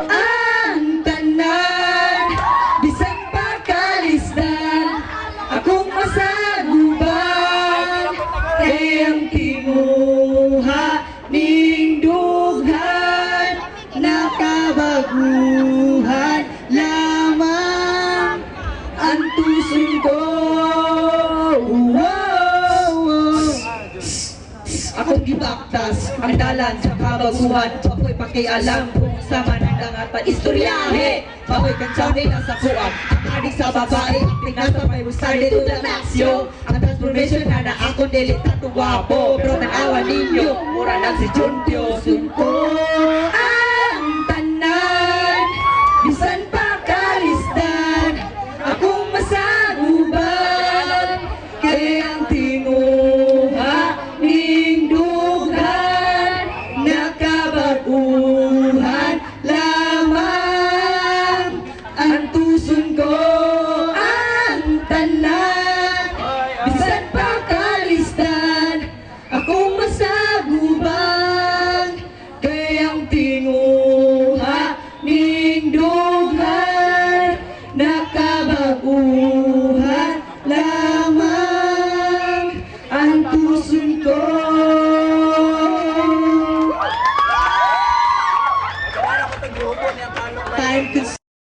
ang tanan, bisan pagkalisdan, akong masaguban, kay ang tinguha ning dughan, nakabaguhan lamang ang tuson ko. Akong gibaktas ang dalan sa kabaguhan, papoy pakialam kung sa mananangatan istoryahe, papoy kansaw nila sa kuwag adik sa babae, tingasa may mustarde to the max yo. Ang transformation na na ako dili tato wapo, pero tanawan ninyo mura lang si Juntyo. Sunko ang tanan, bisan pagkalisdan, akong masaguban, kay ang tinguha ning dughan, nakabaguhan lamang ang tuson ko. Ang tanan, bisan pagkalisdan, akong masaguban, kay ang tinguha ning dughan, nakabaguhan lamang ang tuson ko. Time